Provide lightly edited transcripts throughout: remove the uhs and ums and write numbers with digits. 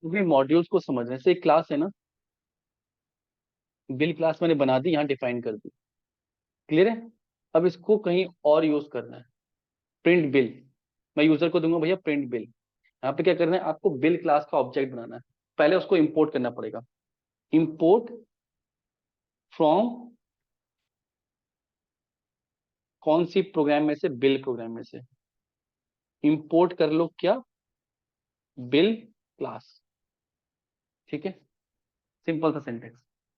भी मॉड्यूल्स को समझने से एक क्लास है ना, बिल क्लास मैंने बना दी, यहाँ डिफाइन कर दी, क्लियर है। अब इसको कहीं और यूज करना है, प्रिंट बिल। मैं यूजर को दूंगा भैया प्रिंट बिल। यहाँ पे क्या करना है, आपको बिल क्लास का ऑब्जेक्ट बनाना है। पहले उसको इंपोर्ट करना पड़ेगा। इंपोर्ट फ्रॉम कौन सी प्रोग्राम में से, बिल प्रोग्राम में से। इंपोर्ट कर लो क्या, बिल क्लास। ठीक है, सिंपल सा सेंटेंस।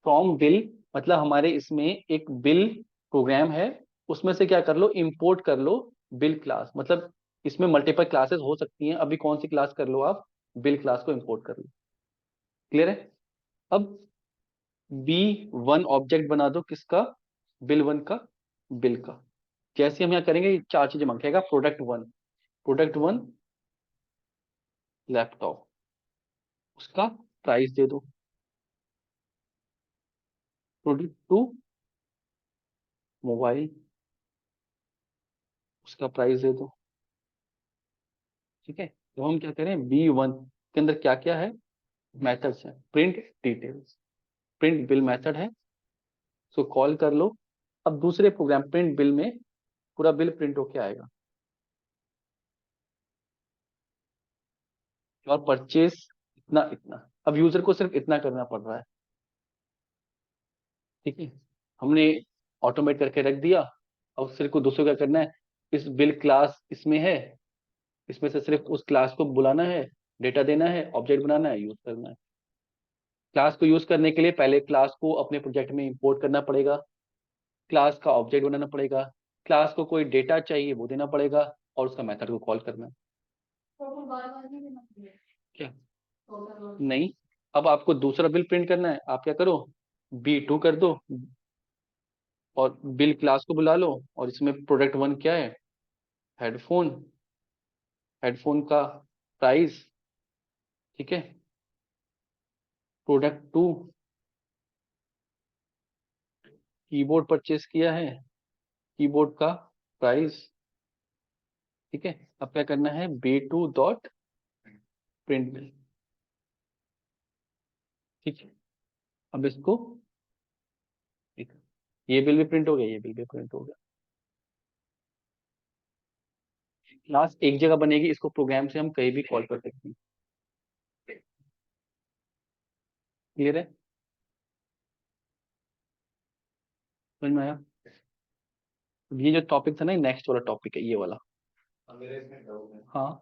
फ्रॉम बिल मतलब हमारे इसमें एक बिल प्रोग्राम है, उसमें से क्या कर लो, इंपोर्ट कर लो बिल क्लास। मतलब इसमें मल्टीपल क्लासेस हो सकती हैं, अभी कौन सी क्लास कर लो आप, बिल क्लास को इंपोर्ट कर लो। क्लियर है। अब बी वन ऑब्जेक्ट बना दो, किसका, बिल वन का, बिल का। जैसे हम यहाँ करेंगे ये चार चीजें मांगेगा, product one, product one laptop, उसका प्राइस दे दो। प्रोडक्ट टू मोबाइल, उसका प्राइस दे दो। ठीक है, तो हम क्या करें, बी वन के अंदर क्या क्या है, मेथड्स है, print details, print bill method है, उसको कॉल कर लो। अब दूसरे प्रोग्राम प्रिंट बिल में पूरा बिल प्रिंट होके आएगा। और परचेस इतना इतना, अब यूजर को सिर्फ इतना करना पड़ रहा है। ठीक है, हमने ऑटोमेट करके रख दिया। अब सिर्फ को दूसरों क्या करना है, इस बिल क्लास इसमें है, इसमें से सिर्फ उस क्लास को बुलाना है, डेटा देना है, ऑब्जेक्ट बनाना है, यूज करना है। क्लास को यूज करने के लिए पहले क्लास को अपने प्रोजेक्ट में इंपोर्ट करना पड़ेगा, क्लास का ऑब्जेक्ट बनाना पड़ेगा, क्लास को कोई डेटा चाहिए वो देना पड़ेगा, और उसका मेथड को कॉल करना है। क्या, नहीं, अब आपको दूसरा बिल प्रिंट करना है, आप क्या करो, बी टू कर दो, और बिल क्लास को बुला लो, और इसमें प्रोडक्ट वन क्या है, हेडफोन, हेडफोन का प्राइस। ठीक है, प्रोडक्ट टू कीबोर्ड परचेस किया है, कीबोर्ड का प्राइस। ठीक है, अब क्या करना है, B two dot print bill. ठीक है, अब इसको, ठीक है, ये बिल भी प्रिंट हो गया, ये बिल भी प्रिंट हो गया। क्लास एक जगह बनेगी, इसको प्रोग्राम से हम कहीं भी कॉल कर सकते हैं। क्लियर है, समझ में आया। ये जो टॉपिक था ना, नेक्स्ट वाला टॉपिक है ये वाला। अब मेरे इसमें डाउट है, हाँ,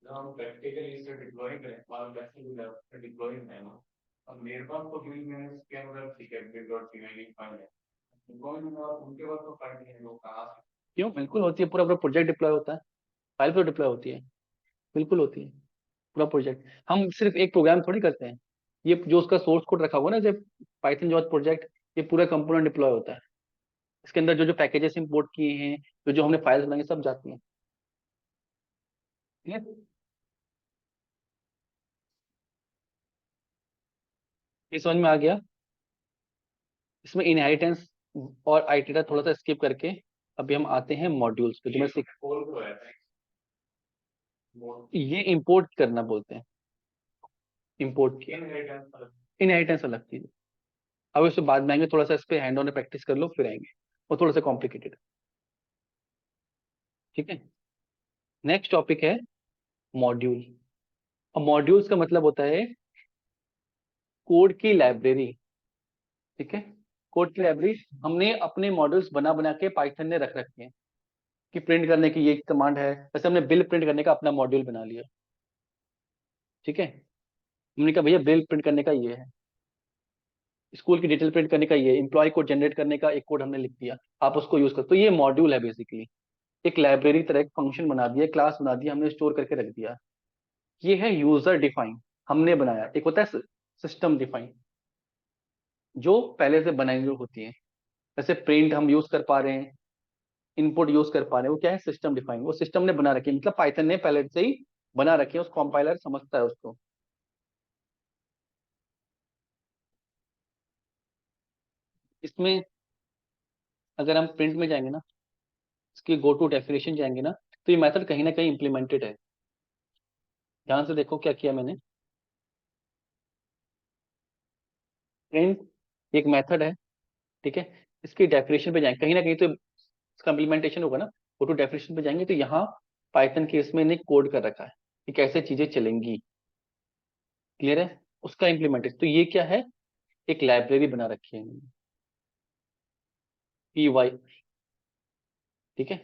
जब हम प्रैक्टिकली इसे डिप्लॉय करें, मान लो वैसे डिप्लॉय है ना, अब मेरे पास तो बिल में इसके मतलब ठीक है, बिल डॉट पीएल फाइल है, डिप्लॉय में और उनके पास तो फाइल नहीं है, वो कहाँ से, क्यों, बिल्कुल होती है, पूरा पूरा प्रोजेक्ट डिप्लॉय होता है, फाइल पर डिप्लॉय होती है, बिल्कुल होती है, पूरा प्रोजेक्ट। हम सिर्फ एक प्रोग्राम थोड़ी करते हैं, ये जो उसका सोर्स कोड रखा हुआ है ना, जब पाइथन जो प्रोजेक्ट, ये पूरा कंपोनेंट डिप्लॉय होता है। इसके अंदर जो जो पैकेजेस इंपोर्ट किए हैं, जो जो हमने फाइल्स बनाई, सब जाती हैं। ठीक है, ये समझ में आ गया। इसमें इनहेरिटेंस और आइटेरा थोड़ा सा स्किप करके अभी हम आते हैं मॉड्यूल्स पे, जो मैं सीख, ये इंपोर्ट करना बोलते हैं, इंपोर्ट किया, इनहेरिटेंस अलग चीज है। अब इसके बाद में आएंगे, थोड़ा सा इस पे हैंड ऑन प्रैक्टिस कर लो, फिर आएंगे, वो थोड़ा सा कॉम्प्लिकेटेड। ठीक है, नेक्स्ट टॉपिक है मॉड्यूल। अब मॉड्यूल्स का मतलब होता है कोड की लाइब्रेरी। ठीक है, कोड की लाइब्रेरी हमने अपने मॉड्यूल्स बना बना के पाइथन ने रख रखे हैं, कि प्रिंट करने की ये कमांड है, जैसे हमने बिल प्रिंट करने का अपना मॉड्यूल बना लिया। ठीक है, हमने कहा भैया बिल प्रिंट करने का ये है, स्कूल की डिटेल प्रिंट करने का ये, एम्प्लॉय कोड जनरेट करने का एक कोड हमने लिख दिया, आप उसको यूज कर, तो ये मॉड्यूल है बेसिकली। एक लाइब्रेरी तरह एक फंक्शन बना दिया, क्लास बना दिया, हमने स्टोर करके रख दिया। ये है यूजर डिफाइन, हमने बनाया। एक होता है सिस्टम डिफाइन, जो पहले से बनाई हुई होती है, जैसे प्रिंट हम यूज कर पा रहे हैं, इनपुट यूज कर पा रहे हैं, वो क्या है, सिस्टम डिफाइन, वो सिस्टम ने बना रखी है, मतलब पाइथन ने पहले से ही बना रखी है, उस कॉम्पाइलर समझता है उसको। इसमें अगर हम प्रिंट में जाएंगे ना, इसकी गो टू डेफिनेशन जाएंगे ना, तो ये मेथड कहीं ना कहीं इंप्लीमेंटेड है। ध्यान से देखो क्या किया मैंने, प्रिंट एक मेथड है, ठीक है। इसकी डेफिनेशन पे जाएंगे कहीं ना कहीं तो इसका इम्प्लीमेंटेशन होगा ना, वो तो डेफिनेशन पे जाएंगे तो यहाँ पाइथन के इसमें ने कोड कर रखा है कि कैसे चीजें चलेंगी। क्लियर है? उसका इम्प्लीमेंटेशन तो ये क्या है, एक लाइब्रेरी बना रखी है py, ठीक है।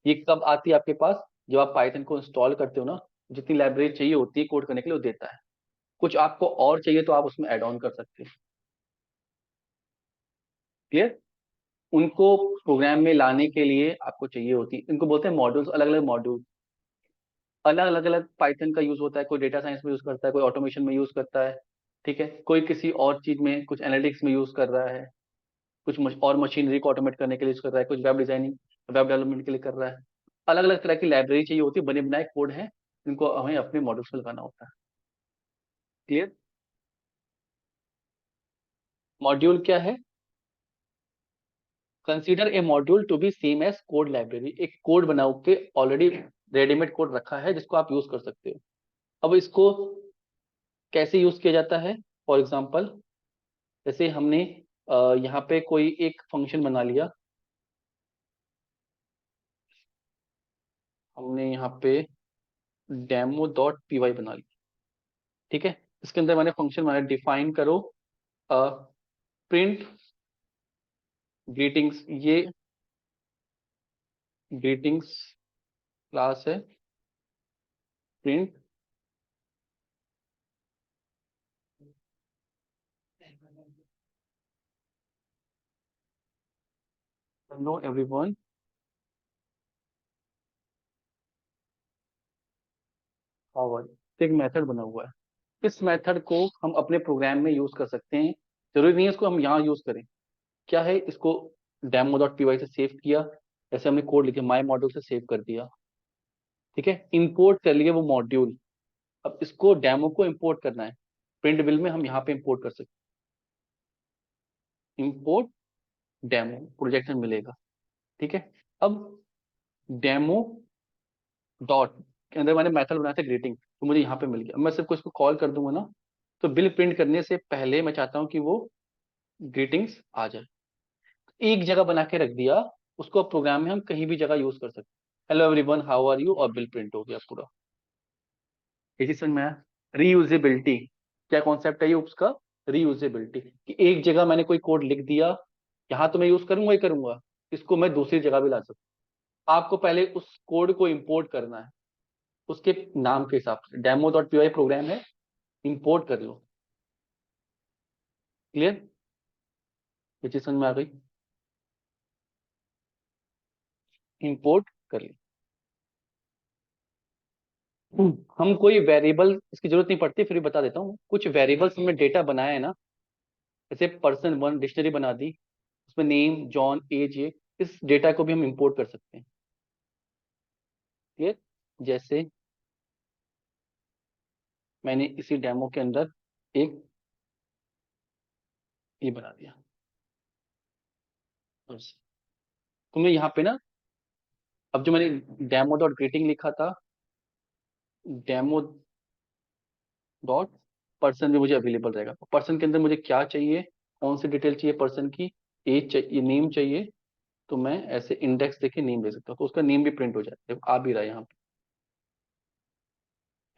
ये कब आती है आपके पास, जब आप पाइथन को इंस्टॉल करते हो ना, जितनी लाइब्रेरी चाहिए होती है कोड करने के लिए वो देता है। कुछ आपको और चाहिए तो आप उसमें ऐड ऑन कर सकते हो। क्लियर? उनको प्रोग्राम में लाने के लिए आपको चाहिए होती है, इनको बोलते हैं मॉड्यूल्स, अलग अलग मॉड्यूल, अलग अलग पाइथन का यूज होता है। कोई डेटा साइंस में यूज करता है, कोई ऑटोमेशन में यूज करता है, ठीक है। कोई किसी और चीज में, कुछ एनालिटिक्स में यूज कर रहा है, कुछ और मशीनरी को ऑटोमेट करने के लिए यूज कर रहा है, कुछ वेब डिजाइनिंग, वेब डेवलपमेंट के लिए कर रहा है। अलग अलग तरह की लाइब्रेरी चाहिए होती है, बने बनाए कोड है, इनको हमें अपने मॉड्यूल्स में लगाना होता है। क्लियर? मॉड्यूल क्या है? Consider a module to be same as code library. एक कोड बना के ऑलरेडी रेडीमेड कोड रखा है जिसको आप यूज कर सकते हो। अब इसको कैसे यूज किया जाता है? फॉर एग्जाम्पल, जैसे हमने यहाँ पे कोई एक फंक्शन बना लिया, हमने यहाँ पे डेमो डॉट पी वाई बना लिया, ठीक है। इसके अंदर मैंने फंक्शन बनाया, डिफाइन करो प्रिंट ग्रीटिंग्स। ये ग्रीटिंग्स क्लास है, print hello everyone, how are you. एक मेथड बना हुआ है, इस मेथड को हम अपने प्रोग्राम में यूज कर सकते हैं। जरूरी नहीं है इसको हम यहाँ यूज करें। क्या है, इसको डेमो डॉट पी वाई से सेव किया, ऐसे हमने कोड लिखे, माई मॉड्यूल से सेव कर दिया, ठीक है। इंपोर्ट कर लिए वो मॉड्यूल। अब इसको डेमो को इंपोर्ट करना है, प्रिंट बिल में हम यहाँ पे इंपोर्ट कर सकते हैं, इंपोर्ट डेमो प्रोजेक्ट में मिलेगा, ठीक है। अब डेमो डॉट के अंदर मैंने मेथड बनाया था ग्रीटिंग, तो मुझे यहाँ पे मिल गया। अब मैं सिर्फ इसको कॉल कर दूंगा ना, तो बिल प्रिंट करने से पहले मैं चाहता हूँ कि वो ग्रीटिंग्स आ जाए। एक जगह बना के रख दिया, उसको प्रोग्राम में हम कहीं भी जगह यूज कर सकते हैं। Hello everyone how are you, और बिल प्रिंट हो गया पूरा। ये चीज समझ में आया? रीयूजेबिलिटी, क्या कॉन्सेप्ट है ये उसका? रीयूजेबिलिटी, कि एक जगह मैंने कोई कोड लिख दिया, यहाँ तो मैं यूज करूंगा ही करूंगा, इसको मैं दूसरी जगह भी ला सकता हूँ। आपको पहले उस कोड को इंपोर्ट करना है, उसके नाम के हिसाब से demo dot P Y program है, इंपोर्ट कर लो। क्लियर? ये चीज समझ में आ गई? इंपोर्ट कर ली। हम कोई वेरिएबल, इसकी जरूरत नहीं पड़ती, फिर भी बता देता हूँ। कुछ वेरिएबल्स हमने डेटा बनाया है ना, जैसे पर्सन वन डिक्शनरी बना दी, उसमें नेम जॉन एज ये, इस डेटा को भी हम इंपोर्ट कर सकते हैं। ठीक, जैसे मैंने इसी डेमो के अंदर एक ये बना दिया, तुम्हें यहाँ पे ना, अब जो मैंने डेमो डॉट ग्रीटिंग लिखा था, डेमो डॉट पर्सन भी मुझे अवेलेबल रहेगा। पर्सन के अंदर मुझे क्या चाहिए, कौन सी डिटेल चाहिए पर्सन की, एज चाहिए, नेम चाहिए, तो मैं ऐसे इंडेक्स देके नेम दे सकता हूँ, तो उसका नेम भी प्रिंट हो जाता है, आ भी रहा है यहाँ पे।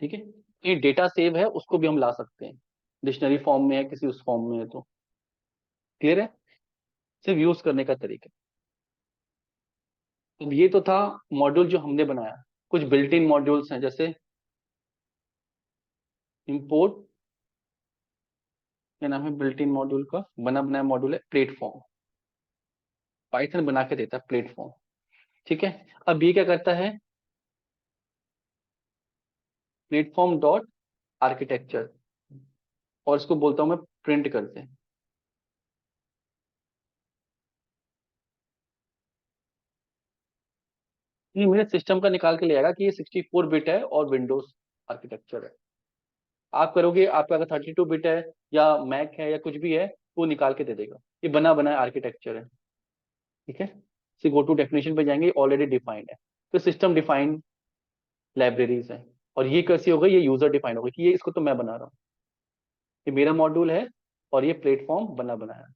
ठीक है, ये डेटा सेव है, उसको भी हम ला सकते हैं, डिक्शनरी फॉर्म में है, किसी उस फॉर्म में है तो। क्लियर है? सिर्फ यूज करने का तरीका। अब ये तो था मॉड्यूल जो हमने बनाया। कुछ बिल्ट इन मॉड्यूल्स हैं, जैसे इंपोर्ट, क्या नाम है बिल्ट इन मॉड्यूल का, बना बनाया मॉड्यूल है प्लेटफॉर्म। पाइथन बना के देता है प्लेटफॉर्म, ठीक है। अब ये क्या करता है, प्लेटफॉर्म डॉट आर्किटेक्चर, और इसको बोलता हूं मैं प्रिंट करते हैं। ये मेरे सिस्टम का निकाल के ले आएगा कि ये 64 बिट है और विंडोज आर्किटेक्चर है। आप करोगे, आपका अगर 32 बिट है या मैक है या कुछ भी है, तो वो निकाल के दे देगा। ये बना बनाया आर्किटेक्चर है, ठीक है। से गो टू डेफिनेशन पे जाएंगे, ऑलरेडी डिफाइंड है। तो सिस्टम डिफाइंड लाइब्रेरीज है, और ये कैसी हो गई, ये यूजर डिफाइंड हो गई कि ये इसको तो मैं बना रहा हूँ, ये मेरा मॉड्यूल है, और ये प्लेटफॉर्म बना बनाया,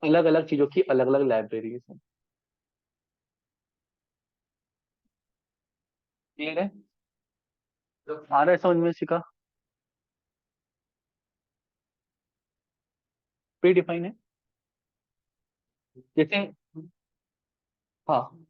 अलग अलग चीजों की अलग अलग लाइब्रेरीज है। क्लियर है? आ रहा है समझ में? सीखा? प्री डिफाइन है जैसे। हाँ।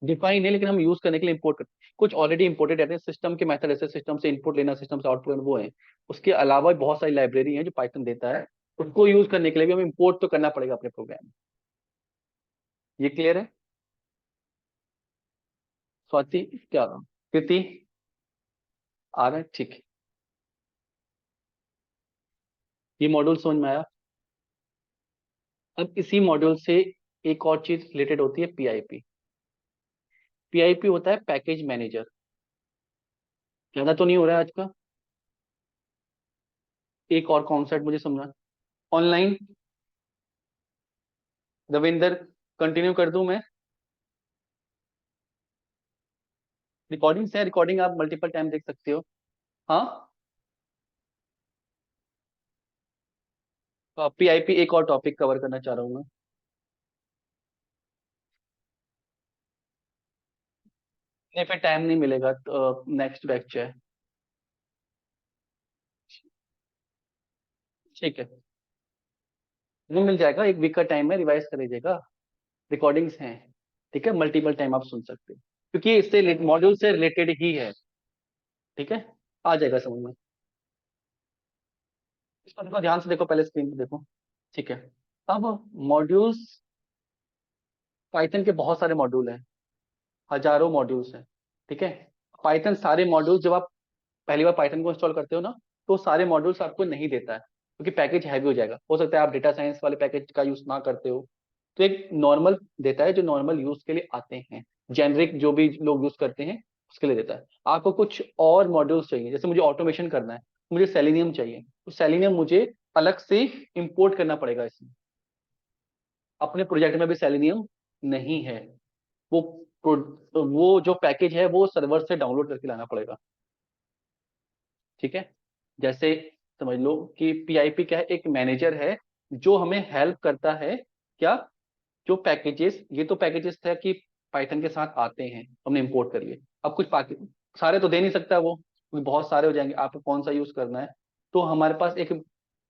डिफाइन है, लेकिन हम यूज करने के लिए इंपोर्ट करते हैं, कुछ ऑलरेडी इंपोर्टेड रहते हैं सिस्टम के मेथड, ऐसे सिस्टम से इनपुट लेना, सिस्टम से आउटपुट लेना, वो है। उसके अलावा भी बहुत सारी लाइब्रेरी है जो पाइथन देता है, उसको यूज करने के लिए भी हमें इंपोर्ट तो करना पड़ेगा अपने प्रोग्राम में। ये क्लियर है? स्वाति, क्या कृति, आ रहा है? ठीक है। ये मॉड्यूल समझ में आया? अब इसी मॉड्यूल से एक और चीज रिलेटेड होती है, पीआईपी। पीआईपी होता है पैकेज मैनेजर। ज्यादा तो नहीं हो रहा है आज का? एक और कॉन्सेप्ट मुझे समझा। ऑनलाइन रविंदर, कंटिन्यू कर दूं मैं? रिकॉर्डिंग से, रिकॉर्डिंग आप मल्टीपल टाइम देख सकते हो। हाँ। पीआईपी एक और टॉपिक कवर करना चाह रहा हूँ मैं। नहीं, फिर टाइम नहीं मिलेगा, तो नेक्स्ट बैच है। ठीक है, नहीं मिल जाएगा, एक वीक का टाइम है, रिवाइज कर लीजिएगा। रिकॉर्डिंग्स हैं, ठीक है, मल्टीपल टाइम आप सुन सकते हो, क्योंकि इससे मॉड्यूल से रिलेटेड ही है। ठीक है, आ जाएगा समझ में। इसको देखो, ध्यान से देखो, पहले स्क्रीन पे देखो। ठीक है। अब मॉड्यूल्स, पाइथन के बहुत सारे मॉड्यूल हैं, हजारों मॉड्यूल्स हैं। ठीक है। पाइथन सारे मॉड्यूल, जब आप पहली बार पाइथन को इंस्टॉल करते हो ना, तो सारे मॉड्यूल्स आपको नहीं देता है, क्योंकि पैकेज हैवी हो जाएगा, हो सकता है आप डेटा साइंस वाले पैकेज का यूज ना करते हो। तो एक नॉर्मल देता है, जो नॉर्मल यूज के लिए आते हैं, जेनरिक जो भी लोग यूज करते हैं उसके लिए देता है। आपको कुछ और मॉड्यूल्स चाहिए, जैसे मुझे ऑटोमेशन करना है, मुझे सेलेनियम चाहिए, तो सेलेनियम मुझे अलग से इंपोर्ट करना पड़ेगा इसमें। अपने प्रोजेक्ट में भी सेलेनियम नहीं है। वो वो जो पैकेज है वो सर्वर से डाउनलोड करके लाना पड़ेगा। ठीक है। जैसे समझ लो कि पीआईपी क्या है, एक मैनेजर है जो हमें हेल्प करता है। क्या? जो पैकेजेस, ये तो पैकेजेस था कि पाइथन के साथ आते हैं, हमने इंपोर्ट कर लिए। अब कुछ पैकेज सारे तो दे नहीं सकता वो, क्योंकि बहुत सारे हो जाएंगे, आपको कौन सा यूज करना है। तो हमारे पास एक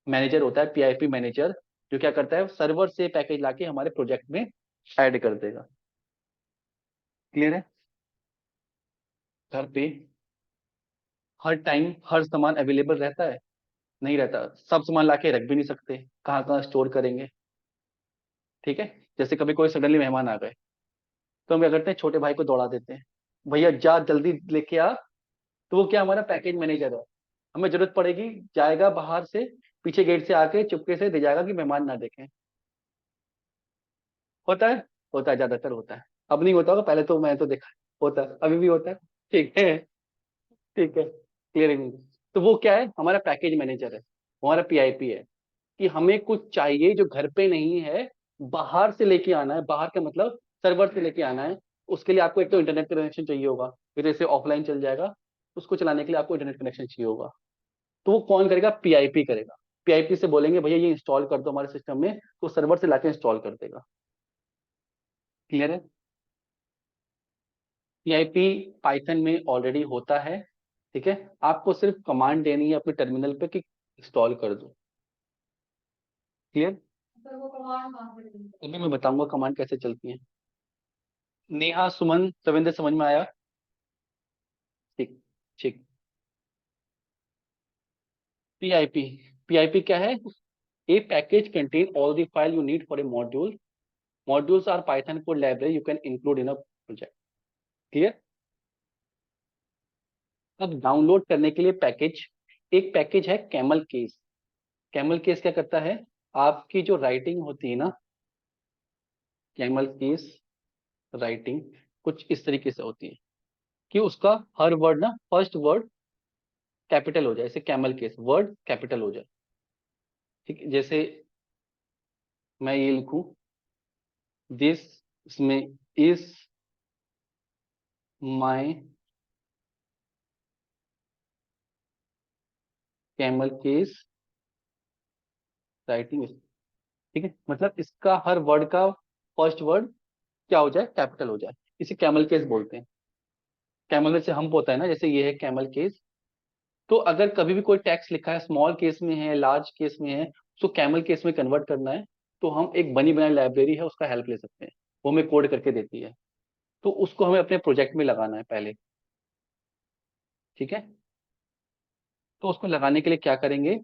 मैनेजर होता है, पीआईपी मैनेजर, जो क्या करता है, सर्वर से पैकेज लाके हमारे प्रोजेक्ट में ऐड कर देगा। क्लियर है? घर पे हर टाइम हर सामान अवेलेबल रहता है? नहीं रहता, सब सामान लाके रख भी नहीं सकते, कहाँ कहाँ स्टोर करेंगे। ठीक है। जैसे कभी कोई सडनली मेहमान आ गए, तो हम क्या करते हैं, छोटे भाई को दौड़ा देते हैं, भैया जा जल्दी लेके आ। तो वो क्या, हमारा पैकेज मैनेजर है, हमें जरूरत पड़ेगी, जाएगा बाहर से, पीछे गेट से आके चुपके से दे जाएगा कि मेहमान ना देखें। होता है? होता है, ज्यादातर होता है। अब नहीं होता होगा, पहले तो मैं तो देखा है, होता है, अभी भी होता है। ठीक है। ठीक है, क्लियर। तो वो क्या है, हमारा पैकेज मैनेजर है, वो हमारा पीआईपी है, कि हमें कुछ चाहिए जो घर पे नहीं है, बाहर से लेके आना है, बाहर का मतलब सर्वर से लेके आना है। उसके लिए आपको एक तो इंटरनेट कनेक्शन चाहिए होगा, फिर जैसे ऑफलाइन चल जाएगा, उसको चलाने के लिए आपको इंटरनेट कनेक्शन चाहिए होगा। तो वो कौन करेगा? पीआईपी करेगा। पीआईपी से बोलेंगे भैया ये इंस्टॉल कर दो हमारे सिस्टम में, तो सर्वर से लाके इंस्टॉल कर देगा। क्लियर है? पीआईपी पाइथन में ऑलरेडी होता है। ठीक है। आपको सिर्फ कमांड देनी है अपने टर्मिनल पे कि इंस्टॉल कर दो। क्लियर? अभी मैं बताऊंगा कमांड कैसे चलती है। नेहा, सुमन, रविंद्र, समझ में आया? ठीक। ठीक। पीआईपी, पीआईपी क्या है? A package contain all the file you need for a module. Modules are Python code library you can include in a project. Clear? अब डाउनलोड करने के लिए पैकेज, एक पैकेज है कैमल केस। कैमल केस क्या करता है, आपकी जो राइटिंग होती है ना, कैमल केस राइटिंग कुछ इस तरीके से होती है कि उसका हर वर्ड ना, फर्स्ट वर्ड कैपिटल हो जाए, जैसे कैमल केस वर्ड कैपिटल हो जाए। ठीक है। जैसे मैं ये लिखूं, दिस, इसमें is my camel case writing, ठीक है, मतलब इसका हर वर्ड का फर्स्ट वर्ड क्या हो जाए, कैपिटल हो जाए, इसे कैमल केस बोलते हैं। कैमल में से हम होता है ना, जैसे ये है कैमल केस। तो अगर कभी भी कोई टेक्स्ट लिखा है स्मॉल केस में है, लार्ज केस में है, उसको कैमल केस में कन्वर्ट करना है, तो हम एक बनी बनाई लाइब्रेरी है उसका हेल्प ले सकते हैं, वो हमें कोड करके देती है। तो उसको हमें अपने प्रोजेक्ट में लगाना है पहले, ठीक है। तो उसको लगाने के लिए क्या करेंगे,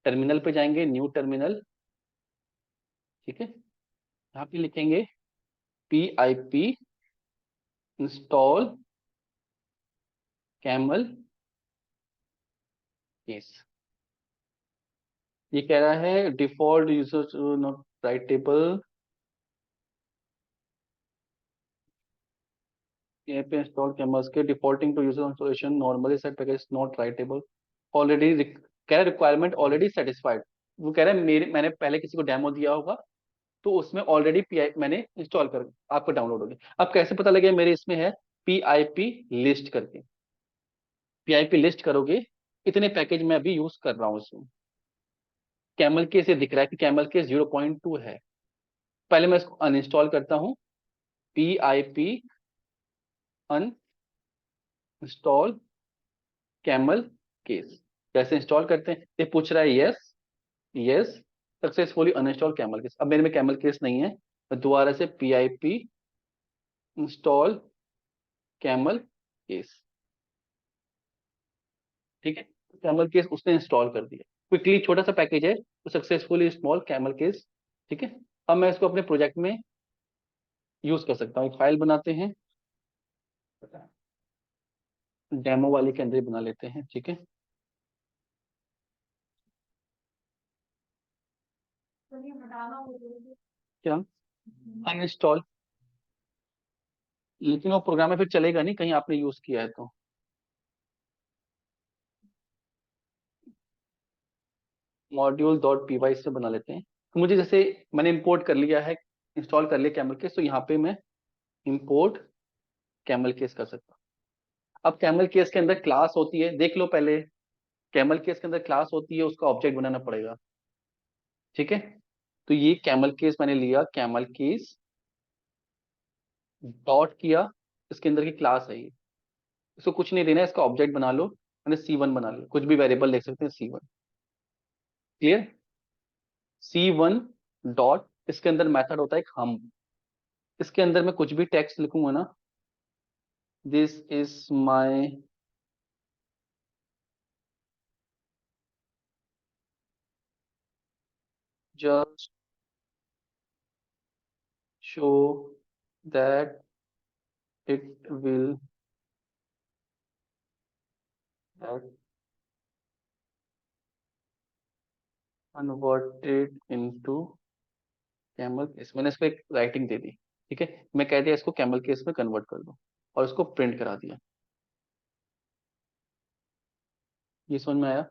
टर्मिनल पे जाएंगे, न्यू टर्मिनल, ठीक है, यहाँ पे लिखेंगे pip इंस्टॉल कैमल केस। ये कह रहा है डिफॉल्ट यूजर नॉट राइटेबल, यहाँ पे इंस्टॉल कैमल्स के defaulting to user installation normally set package not writable already, कह रहा रिक्वायरमेंट ऑलरेडी सेटिस्फाइड। वो कह रहा है मेरे मैंने पहले किसी को डेमो दिया होगा, तो उसमें ऑलरेडी पी मैंने इंस्टॉल कर आपको डाउनलोड हो गया। अब कैसे पता लगे मेरे इसमें है, पीआईपी लिस्ट करके, पीआईपी लिस्ट करोगे इतने पैकेज मैं अभी यूज कर रहा हूँ इसमें। कैमल के से दिख रहा है कि कैमल के 0.2 है, पहले मैं इसको अनइंस्टॉल करता हूँ, pip अनइंस्टॉल कैमल केस। कैसे इंस्टॉल करते हैं, ये पूछ रहा है, yes yes successfully uninstall camel case. अब मेरे में कैमल केस नहीं है, मैं दोबारा से pip इंस्टॉल कैमल केस, ठीक है, कैमल केस उसने इंस्टॉल कर दिया क्विकली, छोटा सा पैकेज है, तो सक्सेसफुली स्मॉल कैमल केस, ठीक है। अब मैं इसको अपने प्रोजेक्ट में यूज कर सकता हूँ। एक फाइल बनाते हैं, डेमो वाले के अंदर ही बना लेते हैं, ठीक है। क्या, अनइंस्टॉल, लेकिन वो प्रोग्राम में फिर चलेगा नहीं कहीं आपने यूज किया है तो। मॉड्यूल डॉट पी वाई से बना लेते हैं। तो मुझे जैसे मैंने इंपोर्ट कर लिया है, इंस्टॉल कर लिया कैमल केस, तो यहाँ पे मैं इंपोर्ट कैमल केस कर सकता हूँ। अब कैमल केस के अंदर क्लास होती है, देख लो पहले, कैमल केस के अंदर क्लास होती है, उसका ऑब्जेक्ट बनाना पड़ेगा, ठीक है। तो ये कैमल केस मैंने लिया, कैमल केस डॉट किया, इसके अंदर की क्लास है ये, इसको कुछ नहीं देना है, इसका ऑब्जेक्ट बना लो, मैंने C1 बना लिया, कुछ भी वेरिएबल लिख सकते हैं C1, क्लियर। C1 डॉट, इसके अंदर मेथड होता है एक हम, इसके अंदर मैं कुछ भी टेक्स्ट लिखूंगा ना, this is my just show that it will converted into camel case, मैंने इसको एक राइटिंग दे दी, ठीक है, मैं कह दिया इसको कैमल केस में कन्वर्ट कर दो, और इसको प्रिंट करा दिया। ये समझ में आया,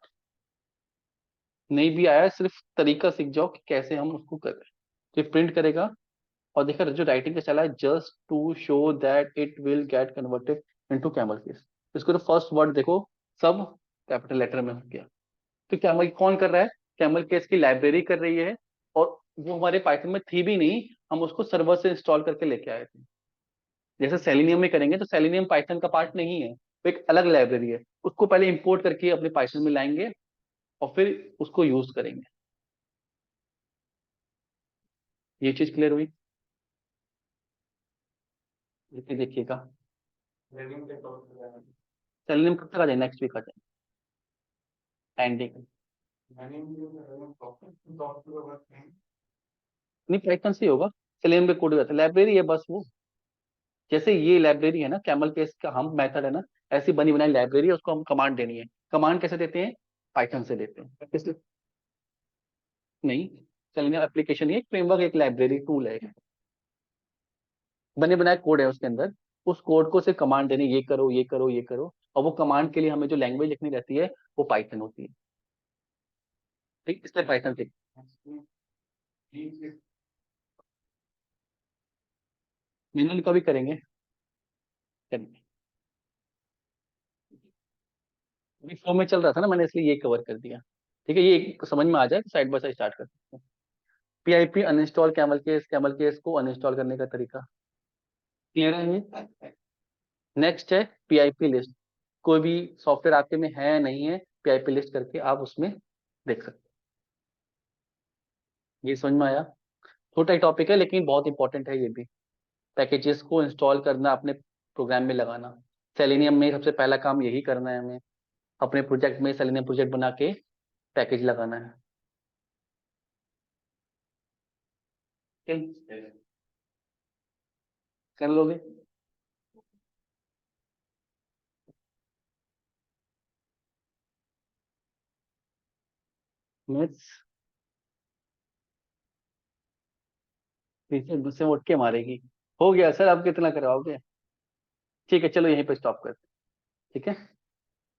नहीं भी आया सिर्फ तरीका सीख जाओ कि कैसे हम उसको कर रहे हैं। तो ये प्रिंट करेगा, और देखा जो राइटिंग का चला है, just to show that it will get converted into camel case, इसको तो फर्स्ट वर्ड देखो सब कैपिटल लेटर में हो गया। तो कैमल कौन कर रहा है, कैमल केस की लाइब्रेरी कर रही है, और वो हमारे पाइथन में थी भी नहीं, हम उसको सर्वर से इंस्टॉल करके लेके आए थे। जैसे सेलिनियम में करेंगे, तो सेलिनियम पाइथन का पार्ट नहीं है, वो एक अलग लाइब्रेरी है, उसको पहले इंपोर्ट करके अपने पाइथन में लाएंगे, और फिर उसको यूज करेंगे। ये चीज क्लियर हुई, देखिए देखिएगा। सेलिनियम कब तक आ जाए, नेक्स्ट वीक आ जाए, एंडिंग। नहीं पाइथन से ही होगा, सेलिनियम पे कोड हो जाता है, लाइब्रेरी है बस वो। जैसे ये लाइब्रेरी है ना, कैमल केस का हम मेथड है ना, ऐसी बनी बनाई लाइब्रेरी है, उसको हम कमांड देनी है। कमांड कैसे देते हैं, पाइथन से देते हैं, इसलिए नहीं, सेलिनियम एप्लीकेशन, एक फ्रेमवर्क, एक लाइब्रेरी टूल है, बने बनाए कोड है उसके अंदर, उस कोड को सिर्फ कमांड देने, ये करो ये करो ये करो, और वो कमांड के लिए हमें जो लैंग्वेज लिखनी रहती है वो पाइथन होती है, ठीक, इसलिए पाइथन से। मैनुअल का भी करेंगे, करेंगे। अभी फ्लो में चल रहा था ना, मैंने इसलिए ये कवर कर दिया। ठीक है, ये समझ में आ जाए तो साइड बाय साइड स्टार्ट कर सकते हैं। पीआईपी अनइंस्टॉल कैमल केस को अनइंस्टॉल करने का तरीका क्लियर है ये। नेक्स्ट है पीआईपी लिस्ट। कोई भी सॉफ्टवेयर आपके में है नहीं है, पीआईपी लिस्ट करके आप उसमें देख सकते हैं। ये समझ में आया। छोटा ही टॉपिक है लेकिन बहुत इंपॉर्टेंट है ये भी। पैकेजेस को इंस्टॉल करना, अपने प्रोग्राम में लगाना। सेलेनियम में सबसे पहला काम यही करना है हमें, अपने प्रोजेक्ट में सेलेनियम प्रोजेक्ट बना के पैकेज लगाना है। ठीक है? कर लोगे। मैथ्स पीछे मुझसे उठ के मारेगी। हो गया सर, आप कितना करवाओगे? ठीक है, चलो यहीं पे स्टॉप करते हैं। ठीक है।